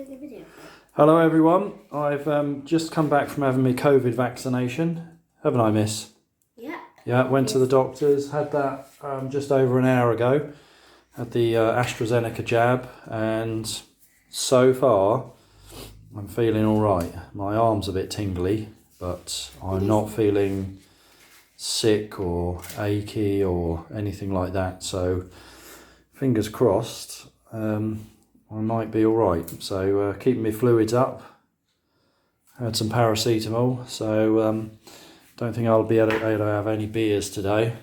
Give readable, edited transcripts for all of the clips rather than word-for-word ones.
doing a video? Hello everyone, I've just come back from having my COVID vaccination, haven't I, miss? Yeah. Yeah, went to the doctors, had that just over an hour ago, had the AstraZeneca jab, and so far I'm feeling alright. My arm's a bit tingly, but I'm not feeling sick or achy or anything like that, so fingers crossed. I might be alright, so keeping my fluids up, had some paracetamol, so don't think I'll be able to have any beers today.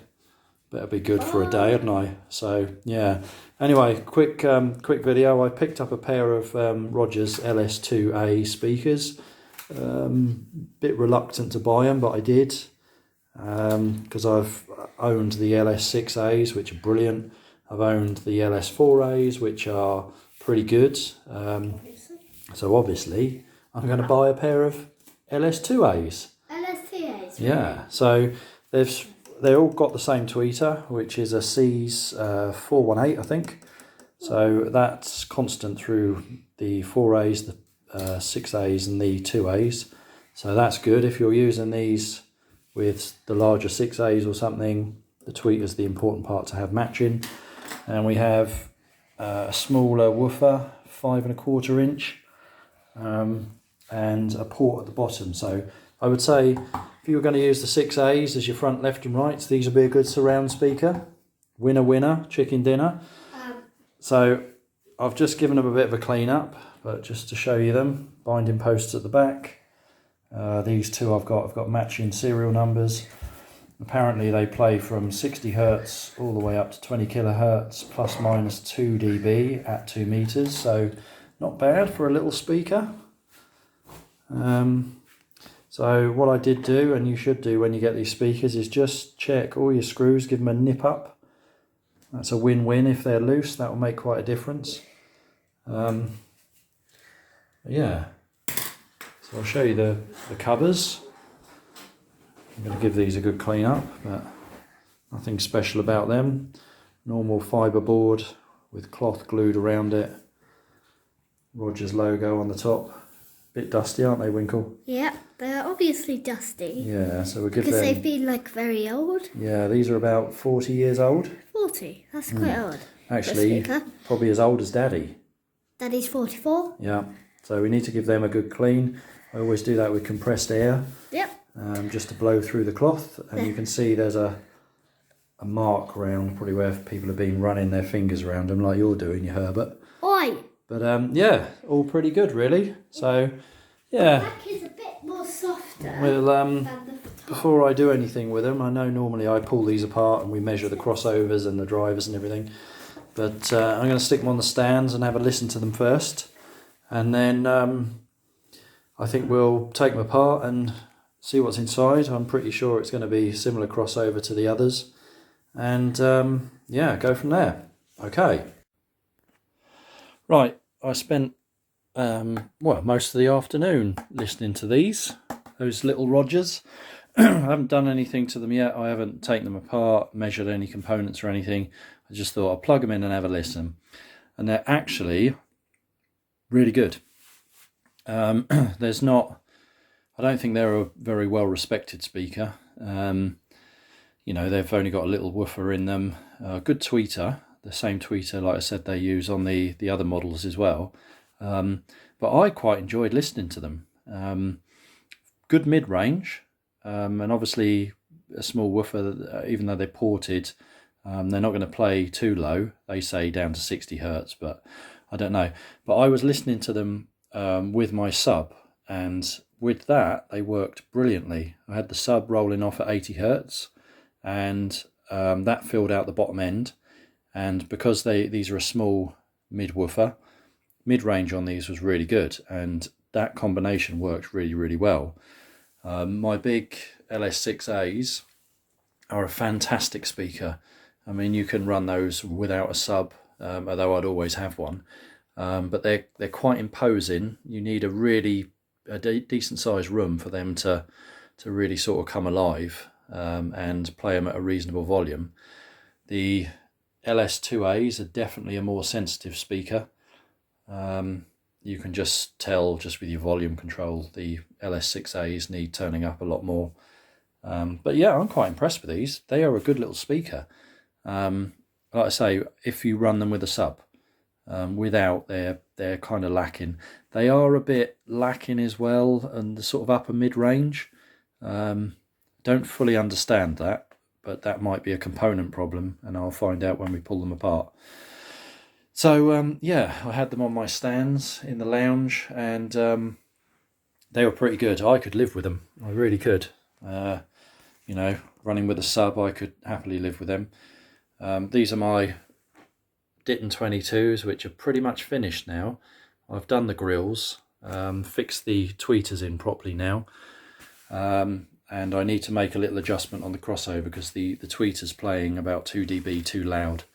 Better be good for a day, hadn't I? So yeah, anyway, quick video. I picked up a pair of Rogers LS2a speakers. Bit reluctant to buy them, but I did, because I've owned the LS6as, which are brilliant. I've owned the LS4as, which are pretty good. So obviously I'm going to buy a pair of LS2as. LS2as. Yeah, so they all got the same tweeter, which is a C's 418, I think. So that's constant through the 4As, the 6As and the 2As. So that's good. If you're using these with the larger 6As or something, the tweeter's the important part to have matching. And we have a smaller woofer, 5 1/4 inch, and a port at the bottom. So I would say if you were going to use the 6As as your front left and right, these would be a good surround speaker. Winner, winner, chicken dinner. So I've just given them a bit of a clean up, but just to show you them, binding posts at the back. These two I've got matching serial numbers. Apparently they play from 60 hertz all the way up to 20 kilohertz plus minus 2 dB at 2 meters, so not bad for a little speaker. So what I did do, and you should do when you get these speakers, is just check all your screws, give them a nip up. That's a win-win. If they're loose, that will make quite a difference. Yeah, so I'll show you the covers. I'm going to give these a good clean up, but nothing special about them. Normal fibre board with cloth glued around it. Rogers logo on the top. Bit dusty, aren't they, Winkle? Yeah, they're obviously dusty. Yeah, so we'll give them... Because they've been like very old. Yeah, these are about 40 years old. 40, that's quite old. Actually, probably as old as Daddy. Daddy's 44. Yeah, so we need to give them a good clean. I always do that with compressed air. Yep. Just to blow through the cloth, and you can see there's a mark around probably where people have been running their fingers around them like you're doing, you Herbert. Oi! But yeah, all pretty good really. So yeah, The back is a bit more softer. well, than the top. before I do anything with them, I know normally I pull these apart and we measure the crossovers and the drivers and everything, but I'm going to stick them on the stands and have a listen to them first, and then I think we'll take them apart and see what's inside. I'm pretty sure it's going to be similar crossover to the others, and yeah, go from there. Okay. Right, I spent well, most of the afternoon listening to those little Rogers. I haven't done anything to them yet. I haven't taken them apart, measured any components or anything. I just thought I'll plug them in and have a listen, and they're actually really good. There's not... I don't think they're a very well respected speaker. You know, they've only got a little woofer in them, a good tweeter, the same tweeter like I said they use on the other models as well. But I quite enjoyed listening to them. Good mid-range, and obviously a small woofer, even though they're ported, they're not going to play too low. They say down to 60 hertz, but I don't know. But I was listening to them with my sub, and with that they worked brilliantly. I had the sub rolling off at 80 hertz, and that filled out the bottom end, and because these are a small mid-woofer, mid-range on these was really good, and that combination worked really well. My big LS6As are a fantastic speaker. I mean, you can run those without a sub, although I'd always have one, but they're quite imposing. You need a decent sized room for them to really sort of come alive, and play them at a reasonable volume. The LS2As are definitely a more sensitive speaker. you can just tell just with your volume control, the LS2a's need turning up a lot more. But yeah, I'm quite impressed with these. They are a good little speaker. Like I say, if you run them with a sub, without, they're kind of lacking. They are a bit lacking as well, and the sort of upper mid-range. Don't fully understand that, but that might be a component problem, and I'll find out when we pull them apart. So yeah, I had them on my stands in the lounge, and they were pretty good. I could live with them. I really could. You know, running with a sub, I could happily live with them. These are my Ditton 22s, which are pretty much finished now. I've done the grills, fixed the tweeters in properly now, and I need to make a little adjustment on the crossover because the tweeter's playing about 2 dB too loud,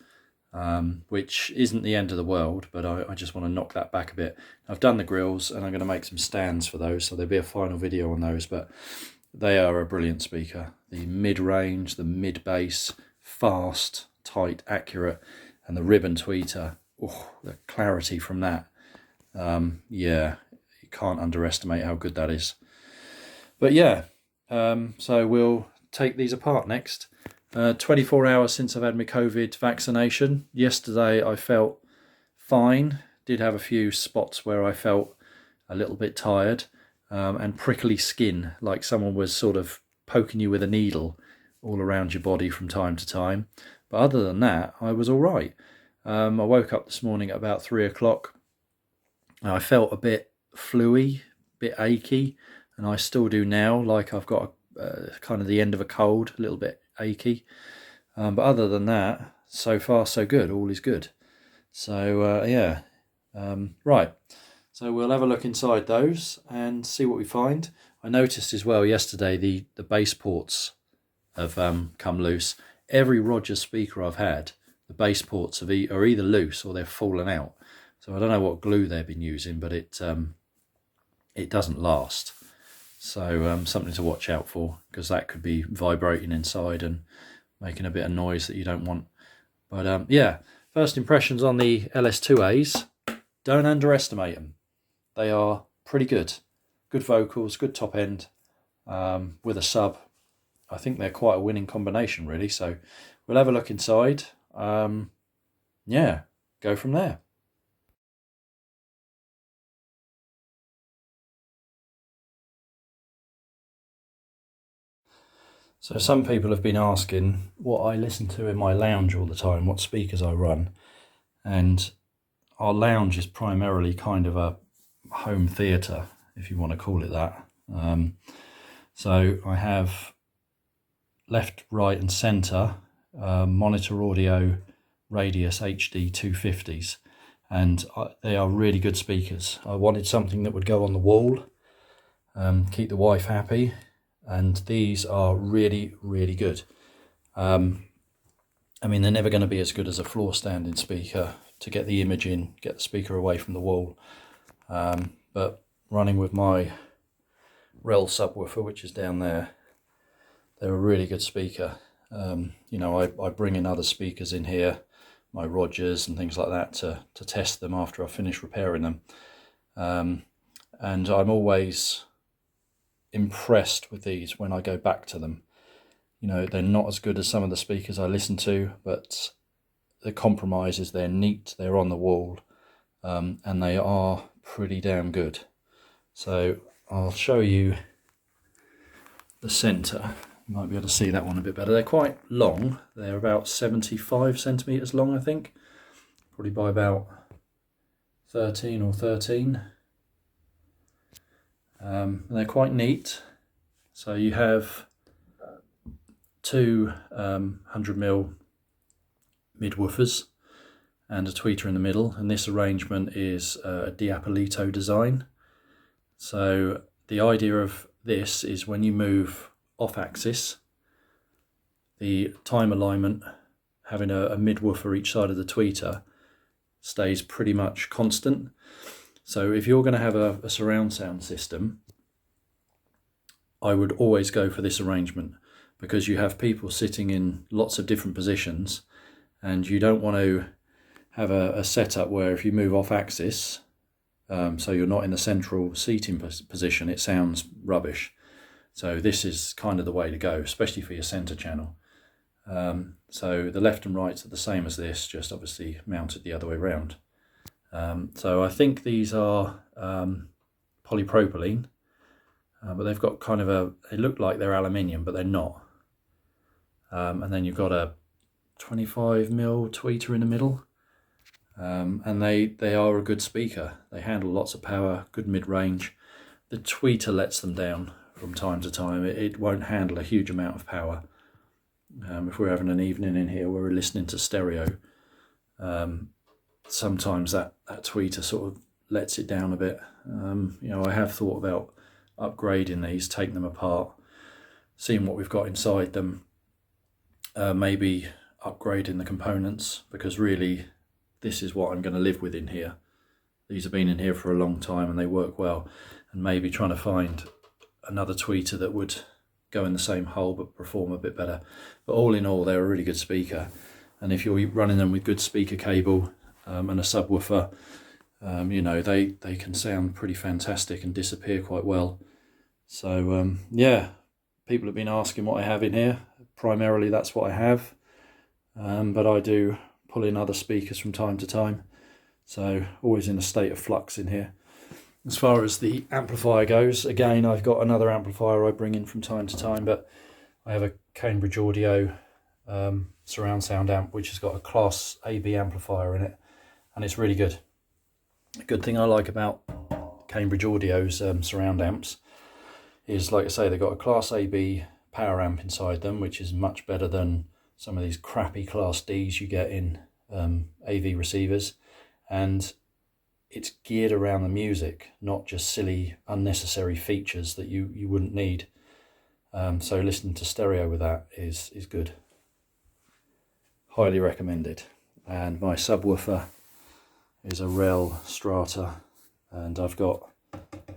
which isn't the end of the world, but I just want to knock that back a bit. I've done the grills, and I'm going to make some stands for those, so there'll be a final video on those, but they are a brilliant speaker. The mid-range, the mid-bass, fast, tight, accurate, and the ribbon tweeter, oh, the clarity from that. Yeah, you can't underestimate how good that is. But yeah, so we'll take these apart next. 24 hours since I've had my COVID vaccination. Yesterday I felt fine. Did have a few spots where I felt a little bit tired, and prickly skin, like someone was sort of poking you with a needle all around your body from time to time. But other than that, I was all right. I woke up this morning at about 3 o'clock. I felt a bit fluey, a bit achy, and I still do now, like I've got kind of the end of a cold, a little bit achy. But other than that, so far so good, all is good. So yeah, right. So we'll have a look inside those and see what we find. I noticed as well yesterday the bass ports have come loose. Every Rogers speaker I've had, the bass ports are either loose or they've fallen out. So I don't know what glue they've been using, but it doesn't last. So something to watch out for, because that could be vibrating inside and making a bit of noise that you don't want. But yeah, first impressions on the LS2a's. Don't underestimate them. They are pretty good. Good vocals, good top end, with a sub. I think they're quite a winning combination, really. So we'll have a look inside. Yeah, go from there. So some people have been asking what I listen to in my lounge all the time, what speakers I run. And our lounge is primarily kind of a home theatre, if you want to call it that. So I have left, right and centre monitor audio Radius HD 250s, and they are really good speakers. I wanted something that would go on the wall, keep the wife happy, and these are really, really good. I mean, they're never going to be as good as a floor standing speaker to get the image in, get the speaker away from the wall. But running with my Rel subwoofer, which is down there, they're a really good speaker. You know, I bring in other speakers in here, my Rogers and things like that, to test them after I finish repairing them. And I'm always impressed with these when I go back to them. You know, they're not as good as some of the speakers I listen to, but the compromise is they're neat, they're on the wall, and they are pretty damn good. So I'll show you the centre. You might be able to see that one a bit better. They're quite long. They're about 75 centimetres long, I think. Probably by about 13 or 13. And they're quite neat. So you have two 100mm mid-woofers and a tweeter in the middle, and this arrangement is a Diapolito design. So the idea of this is when you move off axis, the time alignment, having a mid-woofer each side of the tweeter, stays pretty much constant. So if you're going to have a surround sound system, I would always go for this arrangement, because you have people sitting in lots of different positions, and you don't want to have a setup where if you move off axis, so you're not in the central seating position, it sounds rubbish. So this is kind of the way to go, especially for your centre channel. So the left and rights are the same as this, just obviously mounted the other way around. So I think these are polypropylene, but they've got kind of they look like they're aluminium, but they're not. And then you've got a 25mm tweeter in the middle. And they are a good speaker. They handle lots of power, good mid-range. The tweeter lets them down from time to time. It won't handle a huge amount of power. If we're having an evening in here where we're listening to stereo, sometimes that tweeter sort of lets it down a bit. You know, I have thought about upgrading these, taking them apart, seeing what we've got inside them, maybe upgrading the components, because really this is what I'm going to live with in here. These have been in here for a long time and they work well, and maybe trying to find another tweeter that would go in the same hole but perform a bit better. But all in all, they're a really good speaker, and if you're running them with good speaker cable and a subwoofer, you know, they can sound pretty fantastic and disappear quite well. So yeah, people have been asking what I have in here. Primarily that's what I have, but I do pull in other speakers from time to time, so always in a state of flux in here. As far as the amplifier goes, again, I've got another amplifier I bring in from time to time, but I have a Cambridge Audio surround sound amp which has got a Class AB amplifier in it, and it's really good. The good thing I like about Cambridge Audio's surround amps is, like I say, they've got a Class AB power amp inside them, which is much better than some of these crappy Class Ds you get in AV receivers, and it's geared around the music, not just silly unnecessary features that you wouldn't need. So listening to stereo with that is good. Highly recommended. And my subwoofer is a Rel Strata, and I've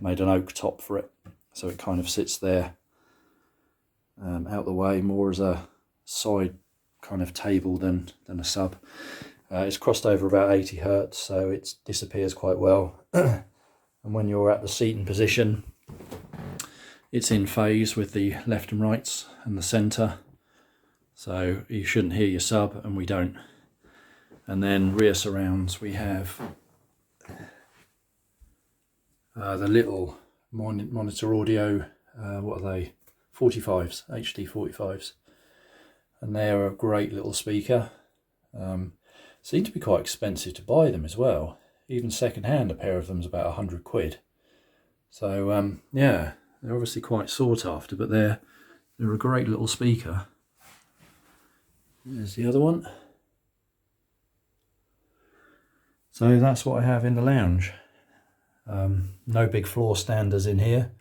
made an oak top for it, so it kind of sits there out the way, more as a side kind of table than a sub. It's crossed over about 80 Hertz, so it disappears quite well. And when you're at the seating position, it's in phase with the left and rights and the centre, so you shouldn't hear your sub, and we don't. And then rear surrounds, we have the little monitor audio, what are they, 45s, HD 45s, and they're a great little speaker. Seem to be quite expensive to buy them as well. Even second hand, a pair of them is about 100 quid. So yeah, they're obviously quite sought after, but they're a great little speaker. There's the other one. So that's what I have in the lounge. No big floor standers in here,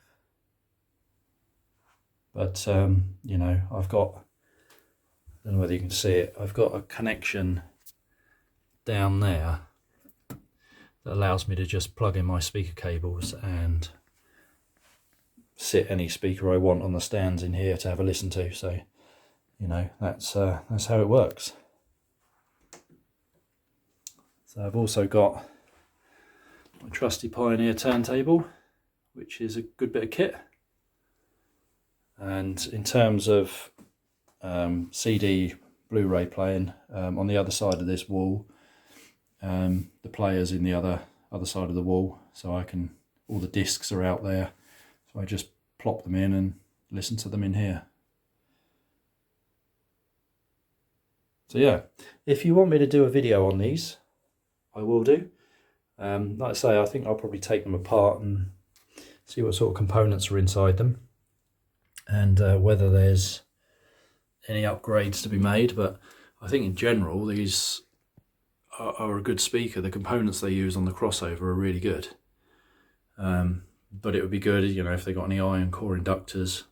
but you know, I've got, I don't know whether you can see it, I've got a connection down there that allows me to just plug in my speaker cables and sit any speaker I want on the stands in here to have a listen to. So, you know, that's how it works. So I've also got my trusty Pioneer turntable, which is a good bit of kit. And in terms of CD Blu-ray playing, on the other side of this wall, the player's in the other side of the wall, so all the discs are out there, so I just plop them in and listen to them in here. So yeah, if you want me to do a video on these, I will do. Like I say, I think I'll probably take them apart and see what sort of components are inside them, and whether there's any upgrades to be made. But I think in general these are a good speaker. The components they use on the crossover are really good. But it would be good, you know, if they got any iron core inductors,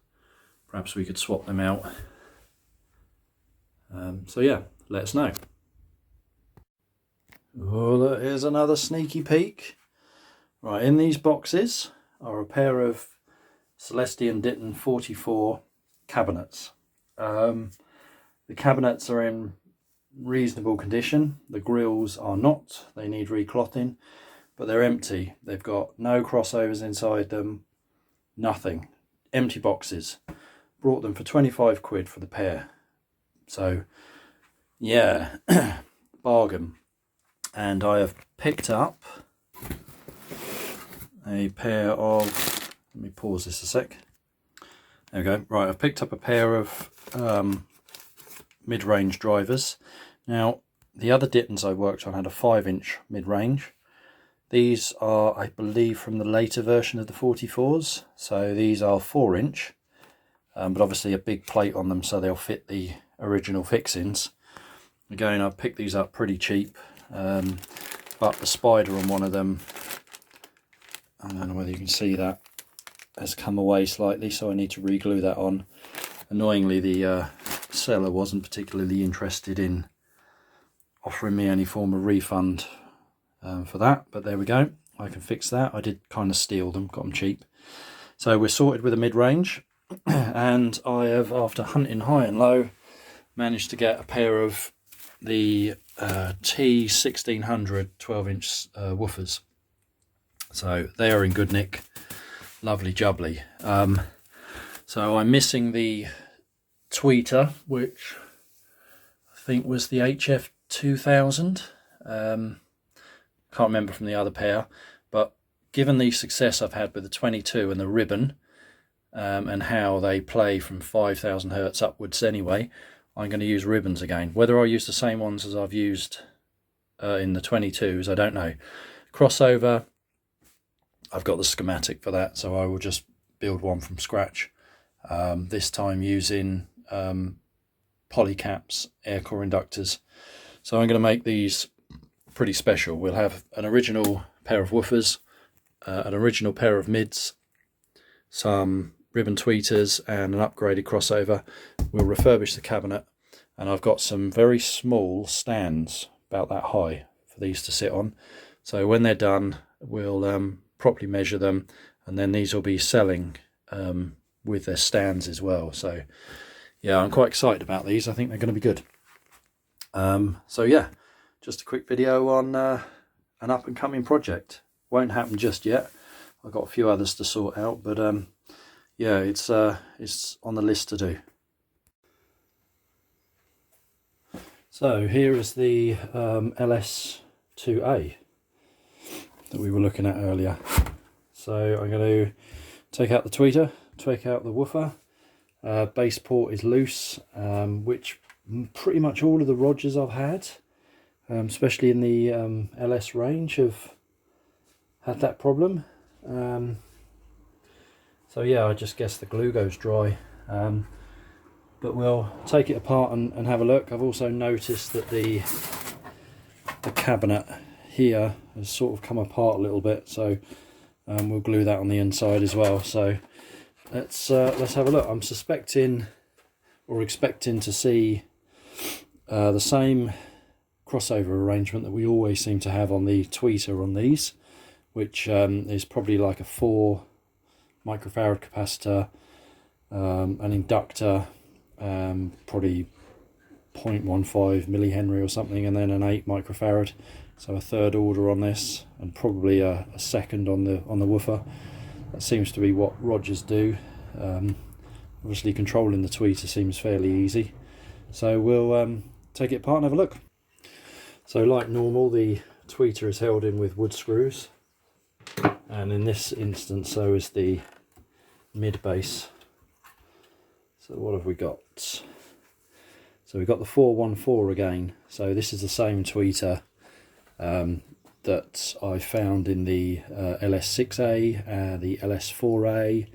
perhaps we could swap them out. So yeah, let us know. Oh, here's another sneaky peek. Right, in these boxes are a pair of Celestion Ditton 44 cabinets. The cabinets are in reasonable condition. The grills are not, they need reclothing, but they're empty. They've got no crossovers inside them, nothing. Empty boxes. Brought them for 25 quid for the pair. So yeah, bargain. And I have picked up a pair of, let me pause this a sec. There we go. Right, I've picked up a pair of mid-range drivers. Now, the other Dittons I worked on had a 5-inch mid-range. These are, I believe, from the later version of the 44s. So these are 4-inch, but obviously a big plate on them, so they'll fit the original fixings. Again, I picked these up pretty cheap, but the spider on one of them, I don't know whether you can see that, has come away slightly, so I need to re-glue that on. Annoyingly, the seller wasn't particularly interested in offering me any form of refund for that, but there we go. I can fix that. I did kind of steal them, got them cheap. So we're sorted with a mid-range, and I have, after hunting high and low, managed to get a pair of the T1600 12-inch woofers. So they are in good nick, lovely jubbly. So I'm missing the tweeter, which I think was the HF 2000. Can't remember from the other pair, but given the success I've had with the 22 and the ribbon, and how they play from 5,000 hertz upwards anyway, I'm going to use ribbons again. Whether I use the same ones as I've used in the 22s, I don't know. Crossover, I've got the schematic for that, so I will just build one from scratch. This time using polycaps, air core inductors. So I'm going to make these pretty special. We'll have an original pair of woofers, an original pair of mids, some ribbon tweeters and an upgraded crossover. We'll refurbish the cabinet, and I've got some very small stands about that high for these to sit on. So when they're done, we'll properly measure them, and then these will be selling with their stands as well. So yeah, I'm quite excited about these. I think they're going to be good. So yeah, just a quick video on an up and coming project. Won't happen just yet. I've got a few others to sort out, but yeah, it's on the list to do. So here is the LS2a that we were looking at earlier. So I'm going to take out the tweeter, take out the woofer. Base port is loose, which pretty much all of the Rogers I've had, especially in the LS range, have had that problem. So yeah, I just guess the glue goes dry, but we'll take it apart and have a look. I've also noticed that the cabinet here has sort of come apart a little bit, so we'll glue that on the inside as well. So let's have a look. I'm suspecting or expecting to see the same crossover arrangement that we always seem to have on the tweeter on these, which is probably like a 4 microfarad capacitor, an inductor, probably 0.15 millihenry or something, and then an 8 microfarad. So a third order on this, and probably a second on the woofer. That seems to be what Rogers do. Obviously controlling the tweeter seems fairly easy. So we'll take it apart and have a look. So like normal, the tweeter is held in with wood screws, and in this instance so is the mid base. So what have we got? So we've got the 414 again. So this is the same tweeter that I found in the LS2a, the LS2a.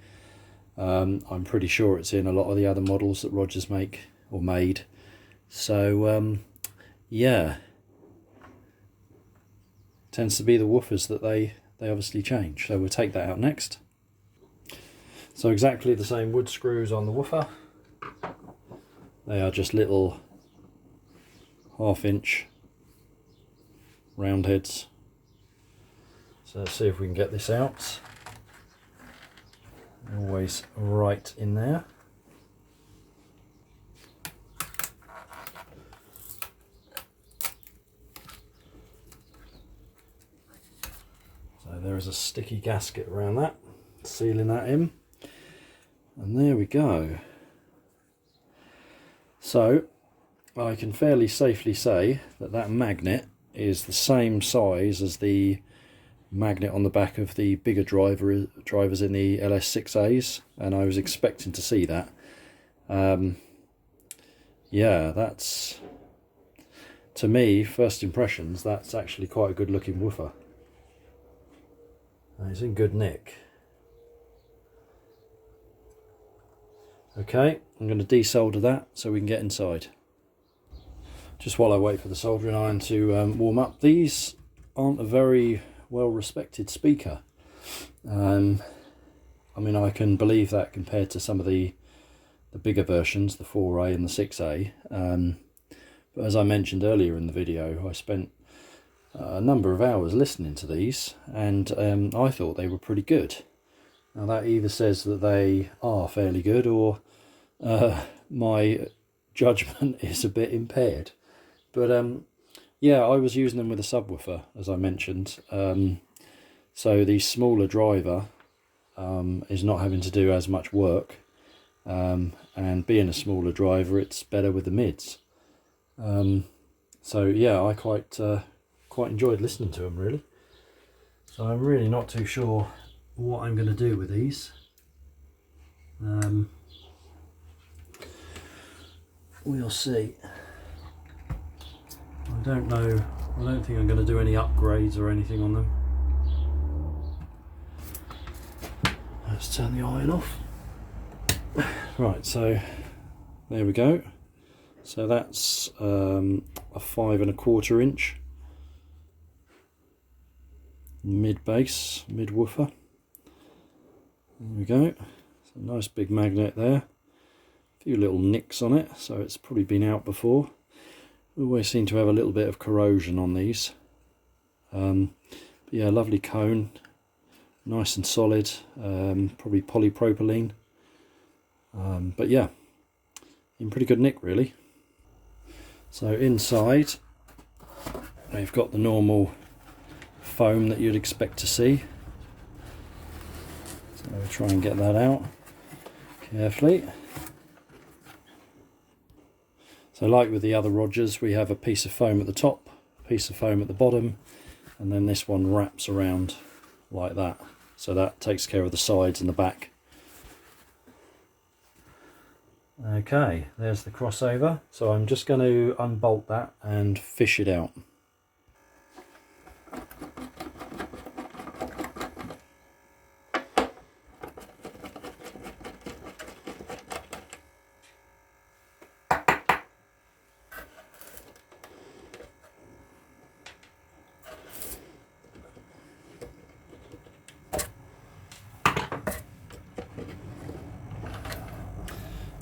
I'm pretty sure it's in a lot of the other models that Rogers make or made. So yeah, tends to be the woofers that they obviously change. So we'll take that out next. So exactly the same wood screws on the woofer. They are just little 1/2 inch round heads. So let's see if we can get this out. Always right in there. there is a sticky gasket around that, sealing that in. And there we go. So I can fairly safely say that that magnet is the same size as the magnet on the back of the bigger drivers in the LS2as, and I was expecting to see that. Yeah, that's, to me, first impressions, that's actually quite a good looking woofer. And it's in good nick. Okay, I'm going to desolder that so we can get inside. Just while I wait for the soldering iron to warm up, these aren't a very well respected speaker. I mean, I can believe that compared to some of the bigger versions, the 4A and the 6A. But as I mentioned earlier in the video, I spent a number of hours listening to these, and I thought they were pretty good. Now that either says that they are fairly good, or my judgment is a bit impaired. But yeah, I was using them with a subwoofer, as I mentioned. So the smaller driver is not having to do as much work. And being a smaller driver, it's better with the mids. So yeah, I quite enjoyed listening to them, really. So I'm really not too sure what I'm going to do with these. We'll see. I don't know. I don't think I'm going to do any upgrades or anything on them. Let's turn the iron off. Right, so there we go. So that's a 5 1/4 inch mid bass, mid woofer. There we go. It's a nice big magnet there. A few little nicks on it, so it's probably been out before. We always seem to have a little bit of corrosion on these. But yeah, lovely cone, nice and solid, probably polypropylene. But yeah, in pretty good nick, really. So inside, we've got the normal foam that you'd expect to see. So we'll try and get that out carefully. So like with the other Rogers, we have a piece of foam at the top, a piece of foam at the bottom, and then this one wraps around like that. So that takes care of the sides and the back. Okay, there's the crossover. So I'm just going to unbolt that and fish it out.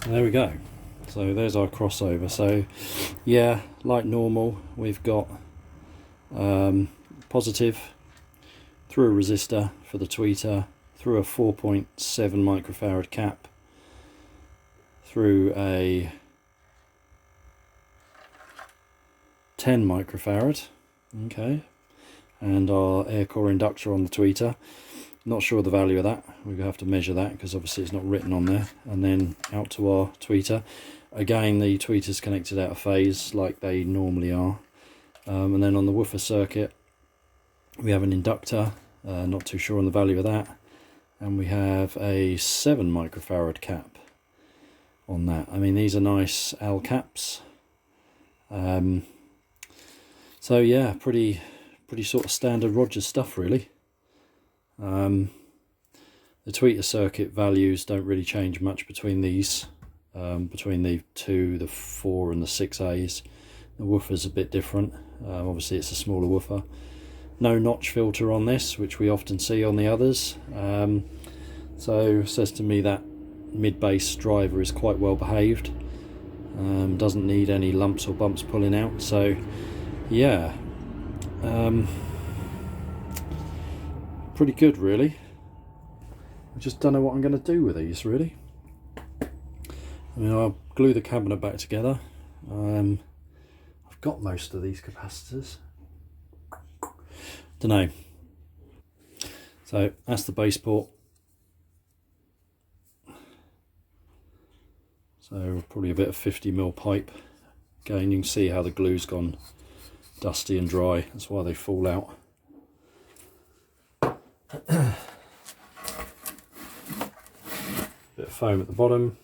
There we go. So there's our crossover. So yeah, like normal, we've got positive through a resistor for the tweeter, through a 4.7 microfarad cap, through a 10 microfarad, okay, and our air core inductor on the tweeter. Not sure the value of that. We're going to have to measure that because obviously it's not written on there. And then out to our tweeter. Again, the tweeter's connected out of phase like they normally are. And then on the woofer circuit, we have an inductor. Not too sure on the value of that. And we have a 7 microfarad cap on that. I mean, these are nice L caps. So yeah, pretty sort of standard Rogers stuff, really. The tweeter circuit values don't really change much between these, between the 2, the 4 and the 6As. The woofer's a bit different. Obviously it's a smaller woofer. No notch filter on this, which we often see on the others. So it says to me that mid-bass driver is quite well behaved. Doesn't need any lumps or bumps pulling out. So yeah, pretty good, really. I just don't know what I'm going to do with these, really. I mean, I'll glue the cabinet back together. I've got most of these capacitors. Don't know. So that's the base port. So probably a bit of 50mm pipe. Again, you can see how the glue's gone dusty and dry. That's why they fall out. Bit of foam at the bottom.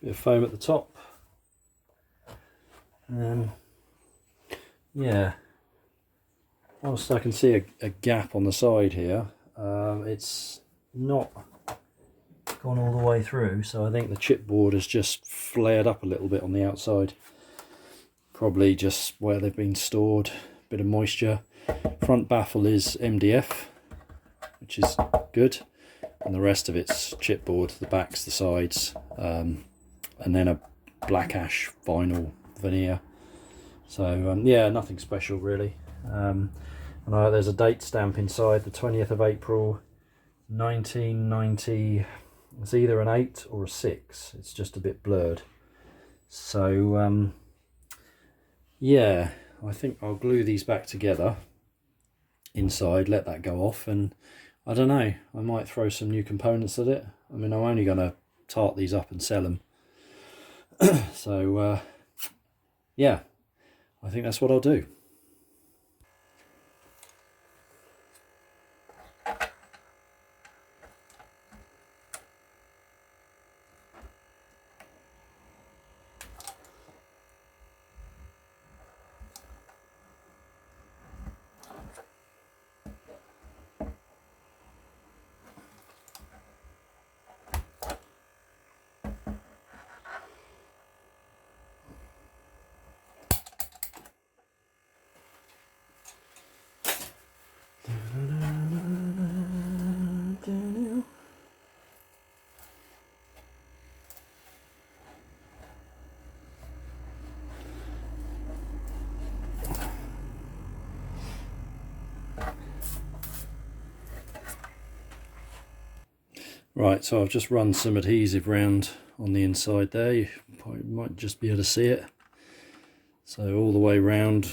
Bit of foam at the top. Yeah. Whilst I can see a gap on the side here, it's not gone all the way through, so I think the chipboard has just flared up a little bit on the outside. Probably just where they've been stored, a bit of moisture. Front baffle is MDF, which is good, and the rest of it's chipboard, the backs, the sides, and then a black ash vinyl veneer. So yeah, nothing special really. And there's a date stamp inside, the 20th of April 1990. It's either an 8 or a 6, it's just a bit blurred. So yeah, I think I'll glue these back together inside, let that go off, and I don't know, I might throw some new components at it. I mean, I'm only going to tart these up and sell them. So yeah, I think that's what I'll do. Right, so I've just run some adhesive round on the inside there. You might just be able to see it. So all the way round,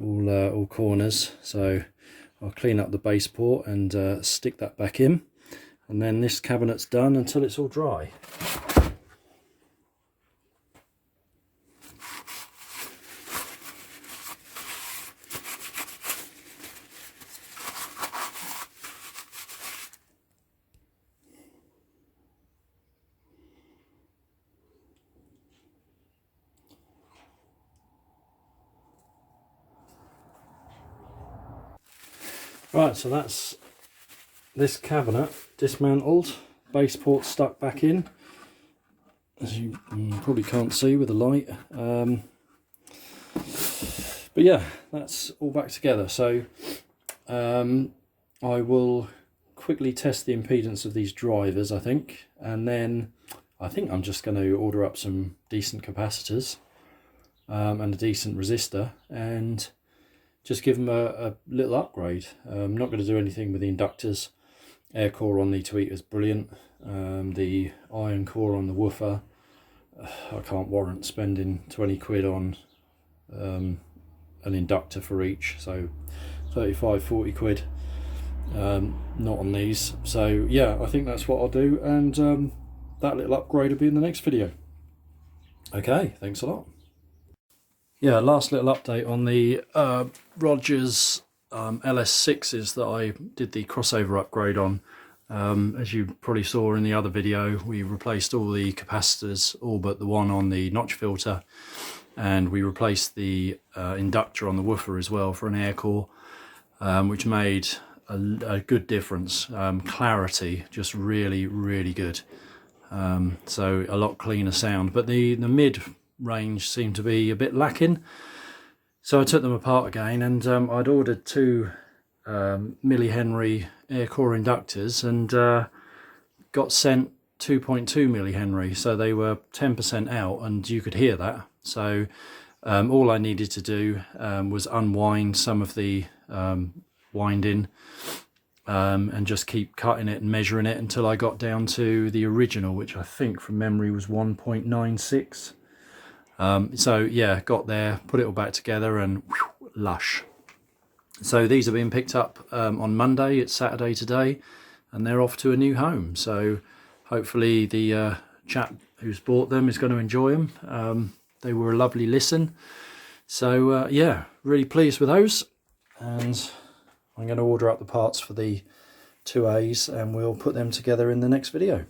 all corners. So I'll clean up the base port and stick that back in, and then this cabinet's done until it's all dry. Right, so that's this cabinet dismantled, base port stuck back in, as you probably can't see with the light. But yeah, that's all back together. So I will quickly test the impedance of these drivers, I think, and then I think I'm just going to order up some decent capacitors and a decent resistor, and just give them a little upgrade. I'm not going to do anything with the inductors. Air core on the tweeter is brilliant. The iron core on the woofer, I can't warrant spending 20 quid on an inductor for each, so 35, 40 quid, not on these. So yeah, I think that's what I'll do, and that little upgrade will be in the next video. Okay, thanks a lot. Yeah, last little update on the Rogers LS2s that I did the crossover upgrade on. As you probably saw in the other video, we replaced all the capacitors, all but the one on the notch filter, and we replaced the inductor on the woofer as well for an air core, which made a good difference. Clarity, just really, really good. So a lot cleaner sound, but the mid range seemed to be a bit lacking, so I took them apart again, and I'd ordered 2 millihenry air core inductors, and got sent 2.2 millihenry, so they were 10% out, and you could hear that. So all I needed to do was unwind some of the winding, and just keep cutting it and measuring it until I got down to the original, which I think from memory was 1.96. So yeah, got there, put it all back together, and whew, lush. So these are being picked up on Monday. It's Saturday today, and they're off to a new home. So hopefully the chap who's bought them is going to enjoy them. They were a lovely listen. So yeah, really pleased with those. And I'm going to order up the parts for the 2As, and we'll put them together in the next video.